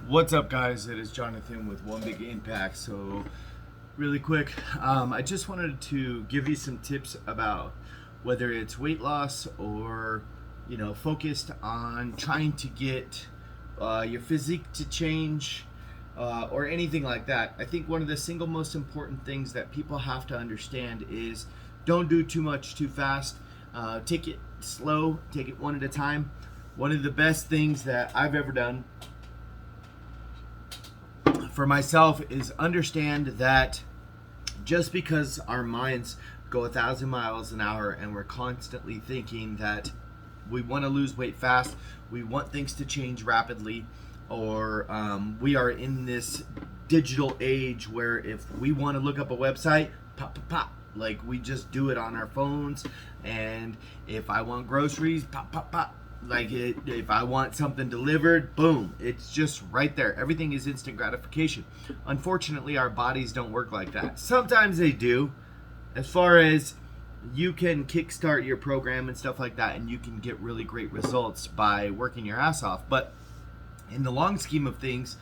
What's up, guys? It is Jonathan with One Big Impact. So, really quick, I just wanted to give you some tips about whether it's weight loss or, focused on trying to get your physique to change or anything like that. I think one of the single most important things that people have to understand is don't do too much too fast. Take it slow, take it one at a time. One of the best things that I've ever done for myself is understand that just because our minds go 1,000 miles an hour and we're constantly thinking that we want to lose weight fast, we want things to change rapidly, or we are in this digital age where if we want to look up a website, pop, pop, pop, like we just do it on our phones. And if I want groceries, pop, pop, pop. If I want something delivered, boom, it's just right there. Everything is instant gratification. Unfortunately, our bodies don't work like that. Sometimes they do, as far as you can kickstart your program and stuff like that, and you can get really great results by working your ass off. But in the long scheme of things,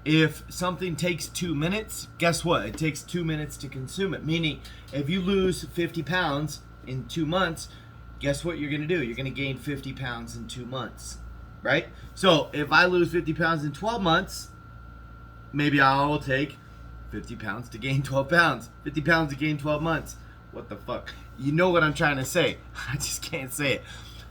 if something takes 2 minutes, guess what? It takes 2 minutes to consume it. Meaning, if you lose 50 pounds in 2 months, guess what you're going to do? You're going to gain 50 pounds in 2 months, right? So if I lose 50 pounds in 12 months, maybe I'll take 50 pounds to gain 12 pounds. 50 pounds to gain 12 months. What the fuck? You know what I'm trying to say. I just can't say it.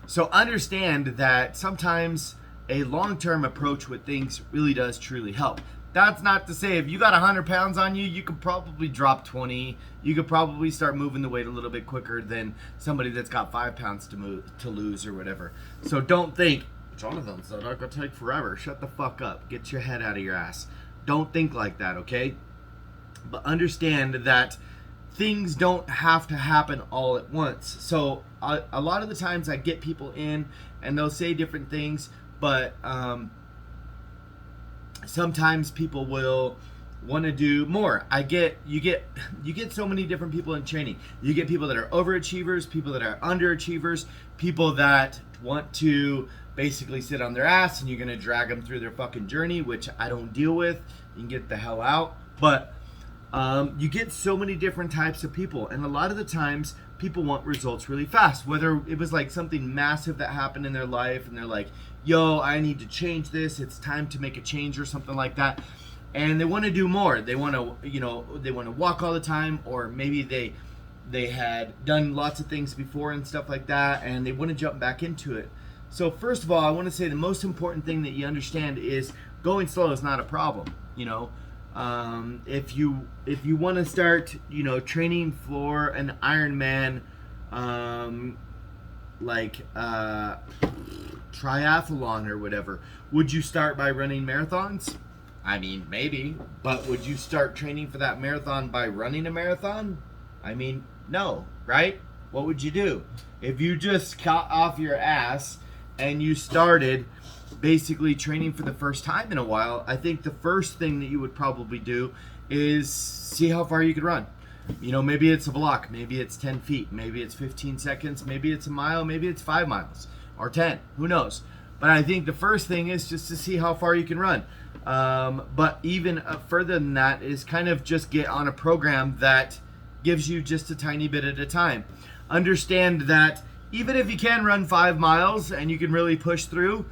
So understand that sometimes a long-term approach with things really does truly help. That's not to say if you got 100 pounds on you, you could probably drop 20. You could probably start moving the weight a little bit quicker than somebody that's got 5 pounds to lose or whatever. So don't think, Jonathan said I could take forever. Shut the fuck up. Get your head out of your ass. Don't think like that, okay? But understand that things don't have to happen all at once. So a lot of the times I get people in and they'll say different things, but sometimes people will want to do more. You get so many different people in training. You get people that are overachievers, people that are underachievers, people that want to basically sit on their ass and you're going to drag them through their fucking journey, which I don't deal with. You can get the hell out. But you get so many different types of people, and a lot of the times people want results really fast, whether it was like something massive that happened in their life and they're like, yo, I need to change this, it's time to make a change or something like that, and they want to do more. They want to they want to walk all the time, or maybe they had done lots of things before and stuff like that, and they want to jump back into it. So first of all, I want to say the most important thing that you understand is going slow is not a problem. If you want to start, training for an Ironman, triathlon or whatever, would you start by running marathons? I mean, maybe, but would you start training for that marathon by running a marathon? I mean, no, right? What would you do? If you just got off your ass and you started basically training for the first time in a while, I think the first thing that you would probably do is see how far you could run. Maybe it's a block, maybe it's 10 feet, maybe it's 15 seconds, maybe it's a mile, maybe it's 5 miles or 10, who knows? But I think the first thing is just to see how far you can run. But even further than that is kind of just get on a program that gives you just a tiny bit at a time. Understand that even if you can run 5 miles and you can really push through,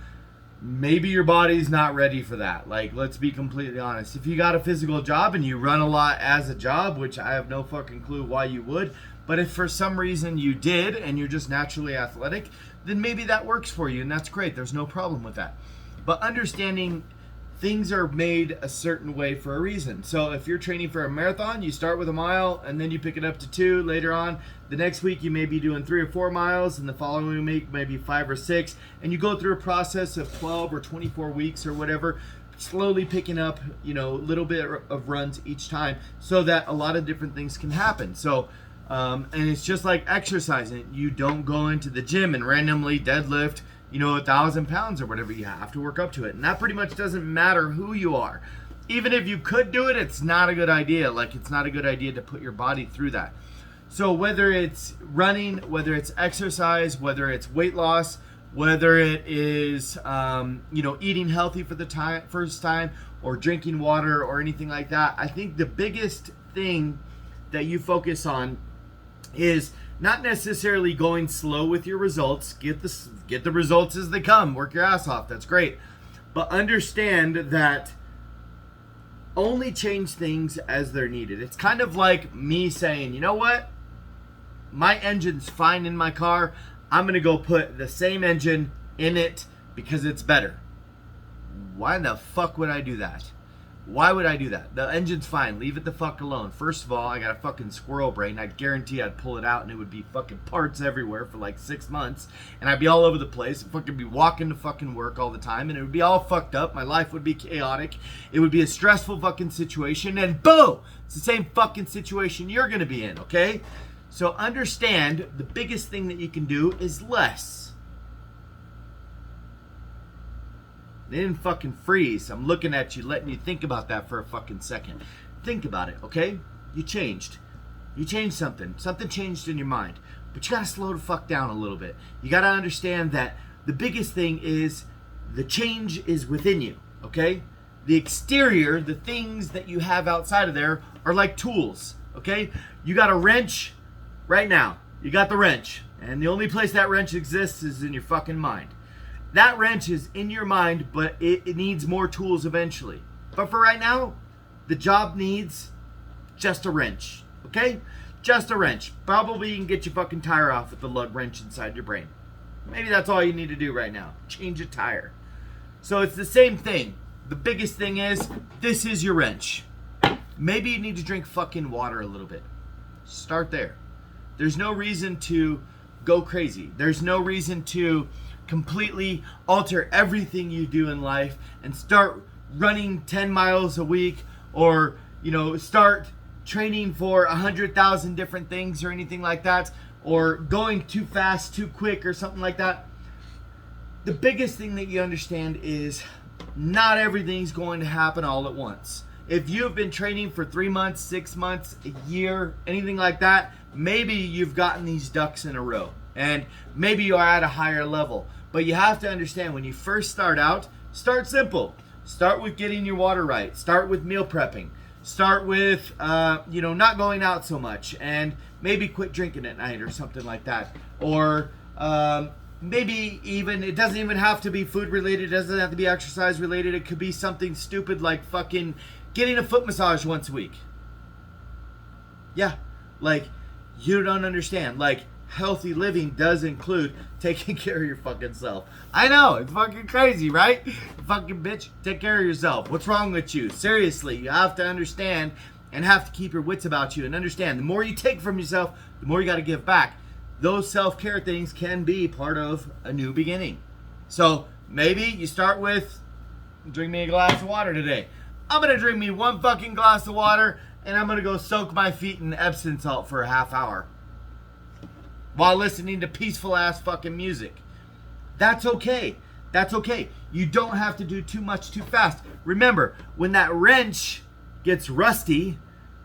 maybe your body's not ready for that. Like, let's be completely honest. If you got a physical job and you run a lot as a job, which I have no fucking clue why you would, but if for some reason you did and you're just naturally athletic, then maybe that works for you, and that's great. There's no problem with that. But understanding things are made a certain way for a reason. So if you're training for a marathon, you start with a mile and then you pick it up to 2 later on. The next week you may be doing 3 or 4 miles, and the following week maybe 5 or 6, and you go through a process of 12 or 24 weeks or whatever, slowly picking up, a little bit of runs each time, so that a lot of different things can happen. So and it's just like exercising. You don't go into the gym and randomly deadlift 1,000 pounds or whatever. You have to work up to it, and that pretty much doesn't matter who you are. Even if you could do it, it's not a good idea. Like, it's not a good idea to put your body through that. So whether it's running, whether it's exercise, whether it's weight loss, whether it is, eating healthy for the first time, or drinking water or anything like that. I think the biggest thing that you focus on is not necessarily going slow with your results. Get the results as they come. Work your ass off. That's great. But understand that only change things as they're needed. It's kind of like me saying, you know what? My engine's fine in my car. I'm going to go put the same engine in it because it's better. Why the fuck would I do that? Why would I do that? The engine's fine. Leave it the fuck alone. First of all, I got a fucking squirrel brain. I'd guarantee I'd pull it out and it would be fucking parts everywhere for like 6 months. And I'd be all over the place. I'd fucking be walking to fucking work all the time. And it would be all fucked up. My life would be chaotic. It would be a stressful fucking situation. And boom! It's the same fucking situation you're going to be in, okay? So understand the biggest thing that you can do is less. They didn't fucking freeze. I'm looking at you, letting you think about that for a fucking second. Think about it, okay? You changed. You changed something. Something changed in your mind. But you gotta slow the fuck down a little bit. You gotta understand that the biggest thing is the change is within you, okay? The exterior, the things that you have outside of there are like tools, okay? You got a wrench right now. You got the wrench. And the only place that wrench exists is in your fucking mind. That wrench is in your mind, but it needs more tools eventually. But for right now, the job needs just a wrench, okay? Just a wrench. Probably you can get your fucking tire off with the lug wrench inside your brain. Maybe that's all you need to do right now. Change a tire. So it's the same thing. The biggest thing is, this is your wrench. Maybe you need to drink fucking water a little bit. Start there. There's no reason to go crazy. There's no reason to completely alter everything you do in life and start running 10 miles a week, or start training for 100,000 different things or anything like that, or going too fast, too quick, or something like that. The biggest thing that you understand is not everything's going to happen all at once. If you've been training for 3 months, 6 months, a year, anything like that, maybe you've gotten these ducks in a row and maybe you are at a higher level. But you have to understand, when you first start out, start simple. Start with getting your water right. Start with meal prepping. Start with, not going out so much, and maybe quit drinking at night or something like that. Or maybe even, it doesn't even have to be food related. It doesn't have to be exercise related. It could be something stupid like fucking getting a foot massage once a week. Yeah, like, you don't understand. Like, healthy living does include taking care of your fucking self. I know, it's fucking crazy, right? Fucking bitch, take care of yourself. What's wrong with you? Seriously, you have to understand and have to keep your wits about you and understand. The more you take from yourself, the more you got to give back. Those self-care things can be part of a new beginning. So maybe you start with, drink me a glass of water today. I'm going to drink me one fucking glass of water, and I'm going to go soak my feet in Epsom salt for a half hour while listening to peaceful ass fucking music. That's okay. That's okay. You don't have to do too much too fast. Remember, when that wrench gets rusty,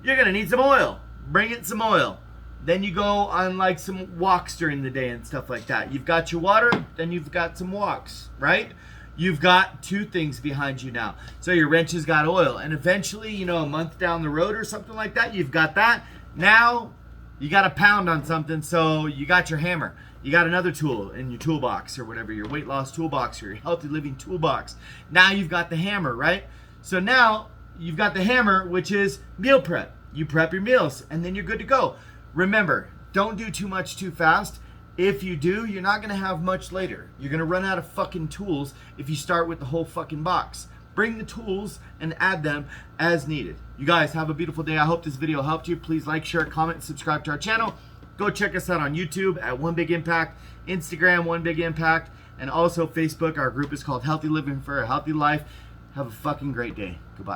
you're going to need some oil. Bring it some oil. Then you go on like some walks during the day and stuff like that. You've got your water, then you've got some walks, right? You've got two things behind you now. So your wrench has got oil. And eventually, a month down the road or something like that, you've got that. Now you got to pound on something, so you got your hammer. You got another tool in your toolbox or whatever, your weight loss toolbox or your healthy living toolbox. Now you've got the hammer, right? So now you've got the hammer, which is meal prep. You prep your meals, and then you're good to go. Remember, don't do too much too fast. If you do, you're not going to have much later. You're going to run out of fucking tools if you start with the whole fucking box. Bring the tools and add them as needed. You guys have a beautiful day. I hope this video helped you. Please like, share, comment, and subscribe to our channel. Go check us out on YouTube at One Big Impact, Instagram One Big Impact, and also Facebook. Our group is called Healthy Living for a Healthy Life. Have a fucking great day. Goodbye.